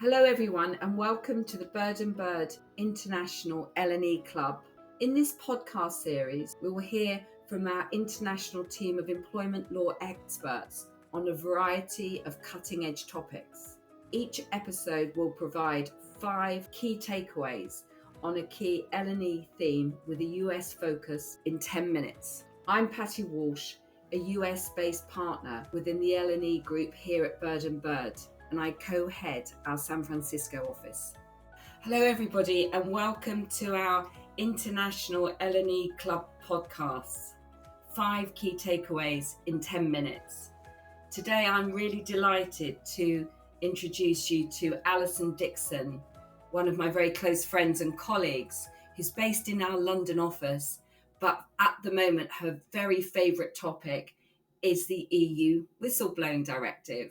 Hello everyone and welcome to the Bird & Bird International L&E Club. In this podcast series, we will hear from our international team of employment law experts on a variety of cutting-edge topics. Each episode will provide 5 key takeaways on a key L&E theme with a US focus in 10 minutes. I'm Patty Walsh, a US-based partner within the L&E group here at Bird & Bird, and I co-head our San Francisco office. Hello everybody and welcome to our International L&E Club podcast. 5 key takeaways in 10 minutes. Today I'm really delighted to introduce you to Alison Dixon, one of my very close friends and colleagues who's based in our London office, but at the moment her very favourite topic is the EU Whistleblowing Directive.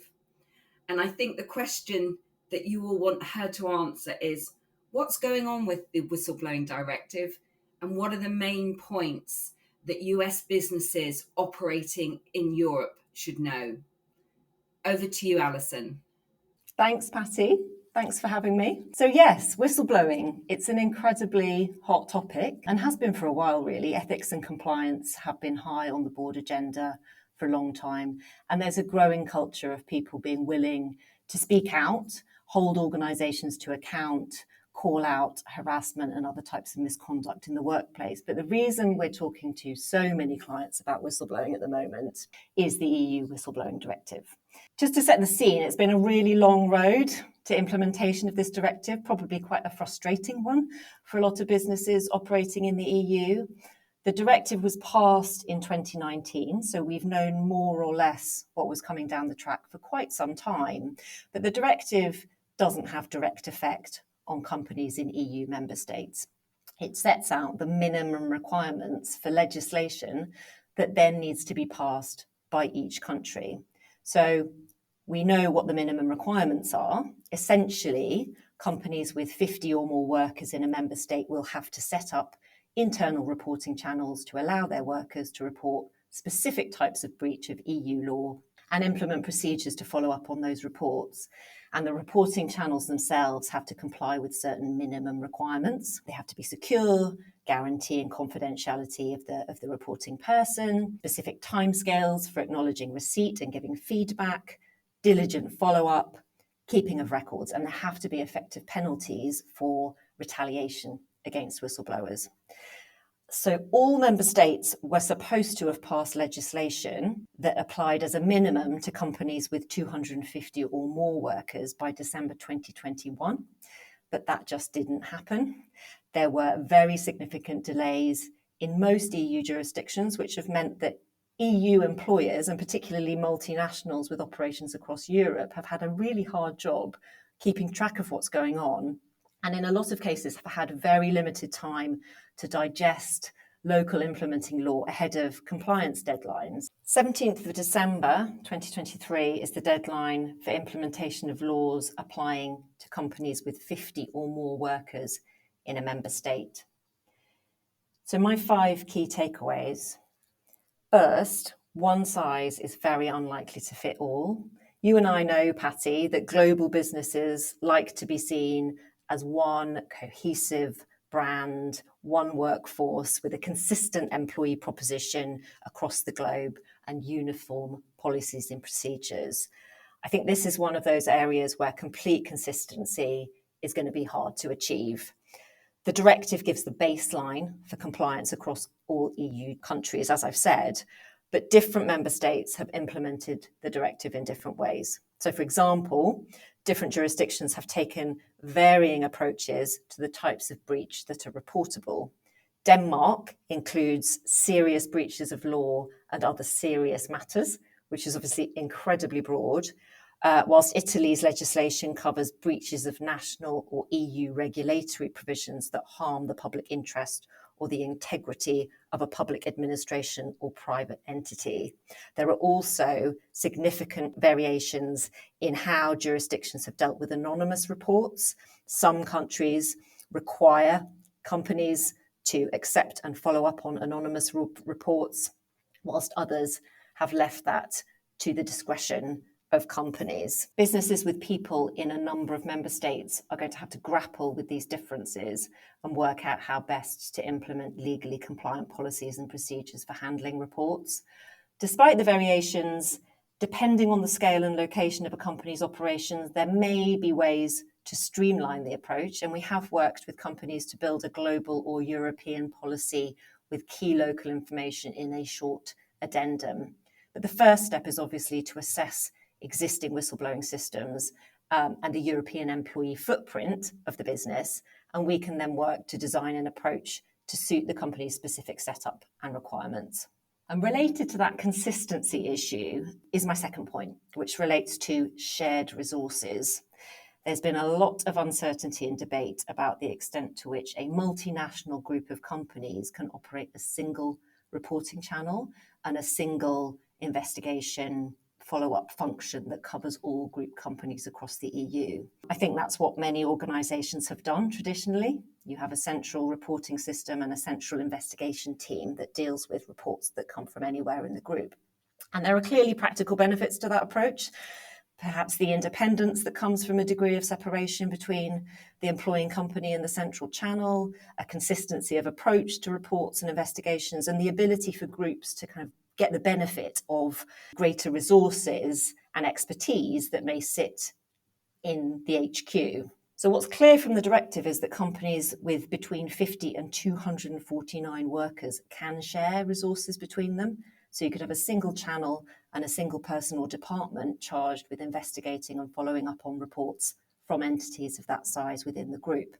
And I think the question that you will want her to answer is, what's going on with the Whistleblowing Directive and what are the main points that US businesses operating in Europe should know? Over to you, Alison. Thanks, Patty. Thanks for having me. So yes, whistleblowing, it's an incredibly hot topic and has been for a while, really. Ethics and compliance have been high on the board agenda for a long time. And there's a growing culture of people being willing to speak out, hold organisations to account, call out harassment and other types of misconduct in the workplace. But the reason we're talking to so many clients about whistleblowing at the moment is the EU Whistleblowing Directive. Just to set the scene, it's been a really long road to implementation of this directive, probably quite a frustrating one for a lot of businesses operating in the EU. The directive was passed in 2019, so we've known more or less what was coming down the track for quite some time. But the directive doesn't have direct effect on companies in EU member states. It sets out the minimum requirements for legislation that then needs to be passed by each country. So we know what the minimum requirements are. Essentially, companies with 50 or more workers in a member state will have to set up internal reporting channels to allow their workers to report specific types of breach of EU law and implement procedures to follow up on those reports. And the reporting channels themselves have to comply with certain minimum requirements. They have to be secure, guaranteeing confidentiality of the reporting person, specific timescales for acknowledging receipt and giving feedback, diligent follow-up, keeping of records, and there have to be effective penalties for retaliation against whistleblowers. So all member states were supposed to have passed legislation that applied as a minimum to companies with 250 or more workers by December 2021, but that just didn't happen. There were very significant delays in most EU jurisdictions, which have meant that EU employers, and particularly multinationals with operations across Europe, have had a really hard job keeping track of what's going on, and in a lot of cases have had very limited time to digest local implementing law ahead of compliance deadlines. 17th of December 2023 is the deadline for implementation of laws applying to companies with 50 or more workers in a member state. So my 5 key takeaways. First, one size is very unlikely to fit all. You and I know, Patty, that global businesses like to be seen as one cohesive brand, one workforce with a consistent employee proposition across the globe and uniform policies and procedures. I think this is one of those areas where complete consistency is going to be hard to achieve. The directive gives the baseline for compliance across all EU countries, as I've said, but different member states have implemented the directive in different ways. So, for example, different jurisdictions have taken varying approaches to the types of breach that are reportable. Denmark includes serious breaches of law and other serious matters, which is obviously incredibly broad, whilst Italy's legislation covers breaches of national or EU regulatory provisions that harm the public interest or the integrity of a public administration or private entity. There are also significant variations in how jurisdictions have dealt with anonymous reports. Some countries require companies to accept and follow up on anonymous reports, whilst others have left that to the discretion of companies. Businesses with people in a number of member states are going to have to grapple with these differences and work out how best to implement legally compliant policies and procedures for handling reports. Despite the variations, depending on the scale and location of a company's operations, there may be ways to streamline the approach, and we have worked with companies to build a global or European policy with key local information in a short addendum. But the first step is obviously to assess existing whistleblowing systems and the European employee footprint of the business, and we can then work to design an approach to suit the company's specific setup and requirements. And related to that consistency issue is my second point, which relates to shared resources. There's been a lot of uncertainty and debate about the extent to which a multinational group of companies can operate a single reporting channel and a single investigation follow-up function that covers all group companies across the EU. I think that's what many organisations have done traditionally. You have a central reporting system and a central investigation team that deals with reports that come from anywhere in the group. And there are clearly practical benefits to that approach. Perhaps the independence that comes from a degree of separation between the employing company and the central channel, a consistency of approach to reports and investigations, and the ability for groups to kind of get the benefit of greater resources and expertise that may sit in the HQ. So what's clear from the directive is that companies with between 50 and 249 workers can share resources between them. So you could have a single channel and a single person or department charged with investigating and following up on reports from entities of that size within the group.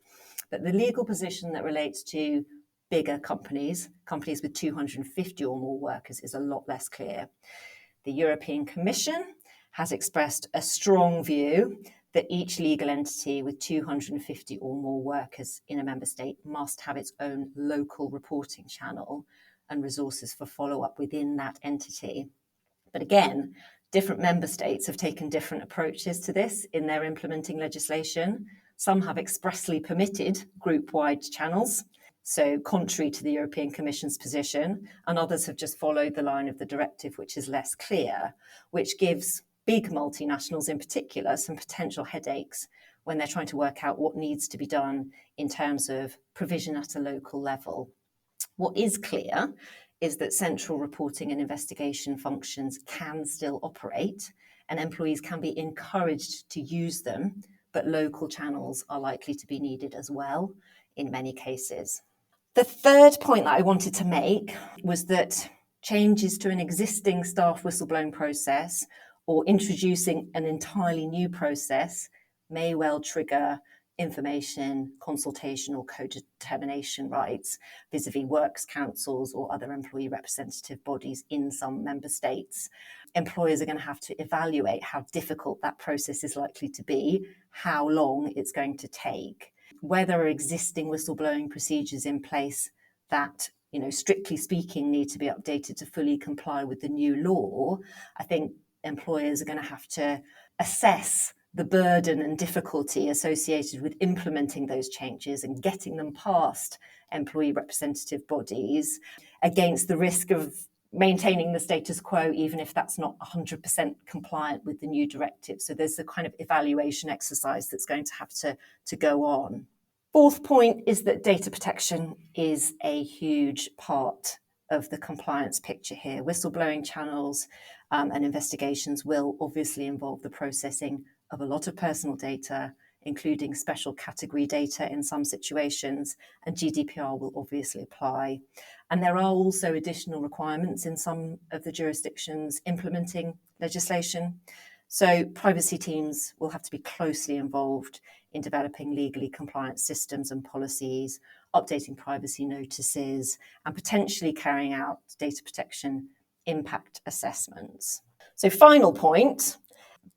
But the legal position that relates to bigger companies, companies with 250 or more workers, is a lot less clear. The European Commission has expressed a strong view that each legal entity with 250 or more workers in a member state must have its own local reporting channel and resources for follow-up within that entity. But again, different member states have taken different approaches to this in their implementing legislation. Some have expressly permitted group-wide channels, so contrary to the European Commission's position, and others have just followed the line of the directive, which is less clear, which gives big multinationals in particular some potential headaches when they're trying to work out what needs to be done in terms of provision at a local level. What is clear is that central reporting and investigation functions can still operate and employees can be encouraged to use them, but local channels are likely to be needed as well in many cases. The third point that I wanted to make was that changes to an existing staff whistleblowing process or introducing an entirely new process may well trigger information, consultation or co-determination rights vis-a-vis works councils or other employee representative bodies in some member states. Employers are going to have to evaluate how difficult that process is likely to be, how long it's going to take, whether there are existing whistleblowing procedures in place that, strictly speaking, need to be updated to fully comply with the new law. I think employers are going to have to assess the burden and difficulty associated with implementing those changes and getting them past employee representative bodies against the risk of maintaining the status quo, even if that's not 100% compliant with the new directive. So there's a kind of evaluation exercise that's going to have to go on. Fourth point is that data protection is a huge part of the compliance picture here. Whistleblowing channels and investigations will obviously involve the processing of a lot of personal data, including special category data in some situations, and GDPR will obviously apply. And there are also additional requirements in some of the jurisdictions implementing legislation. So privacy teams will have to be closely involved in developing legally compliant systems and policies, updating privacy notices, and potentially carrying out data protection impact assessments. So final point,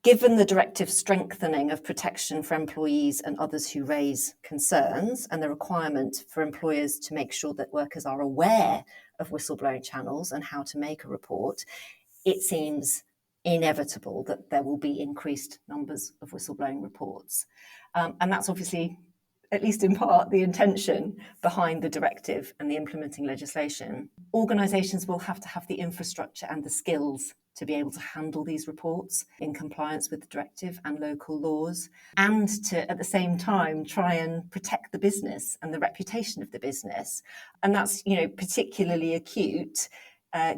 given the directive strengthening of protection for employees and others who raise concerns and the requirement for employers to make sure that workers are aware of whistleblowing channels and how to make a report, it seems inevitable that there will be increased numbers of whistleblowing reports. And that's obviously, at least in part, the intention behind the directive and the implementing legislation. Organisations will have to have the infrastructure and the skills to be able to handle these reports in compliance with the directive and local laws, and to, at the same time, try and protect the business and the reputation of the business. And that's, particularly acute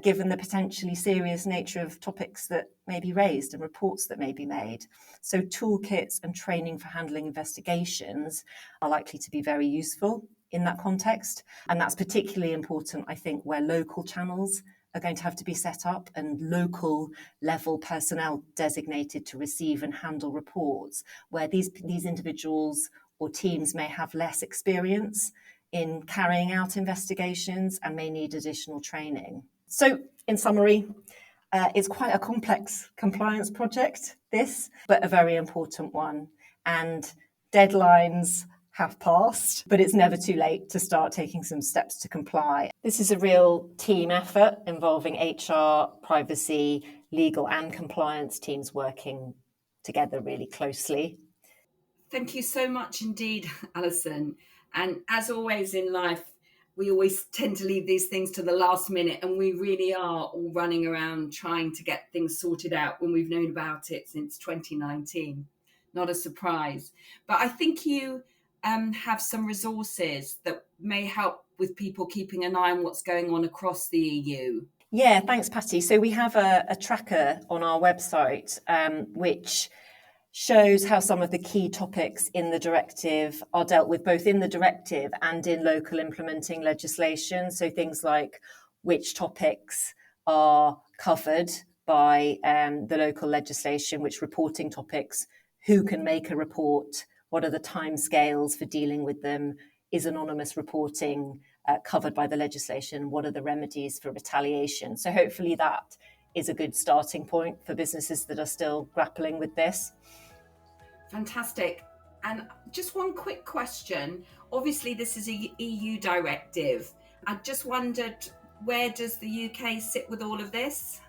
given the potentially serious nature of topics that may be raised and reports that may be made. So toolkits and training for handling investigations are likely to be very useful in that context. And that's particularly important, I think, where local channels are going to have to be set up and local level personnel designated to receive and handle reports, where these individuals or teams may have less experience in carrying out investigations and may need additional training. So, in summary, it's quite a complex compliance project, this, but a very important one. And deadlines have passed, but it's never too late to start taking some steps to comply. This is a real team effort involving HR, privacy, legal and compliance teams working together really closely. Thank you so much indeed, Alison. And as always in life, we always tend to leave these things to the last minute, and we really are all running around trying to get things sorted out when we've known about it since 2019. Not a surprise. But I think you have some resources that may help with people keeping an eye on what's going on across the EU. Yeah, thanks, Patty. So we have a tracker on our website, which shows how some of the key topics in the directive are dealt with both in the directive and in local implementing legislation. So things like which topics are covered by the local legislation, which reporting topics, who can make a report, what are the timescales for dealing with them, is anonymous reporting covered by the legislation, what are the remedies for retaliation. So hopefully that is a good starting point for businesses that are still grappling with this. Fantastic. And just one quick question. Obviously, this is a EU directive. I just wondered, where does the UK sit with all of this?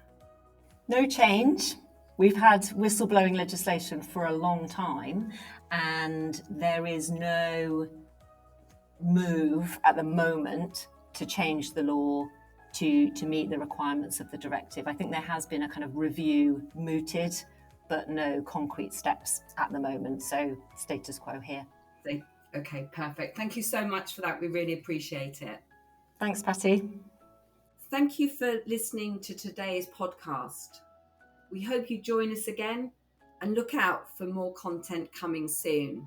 No change. We've had whistleblowing legislation for a long time, and there is no move at the moment to change the law to meet the requirements of the directive. I think there has been a kind of review mooted, but no concrete steps at the moment. So status quo here. Okay, perfect. Thank you so much for that. We really appreciate it. Thanks, Patty. Thank you for listening to today's podcast. We hope you join us again and look out for more content coming soon.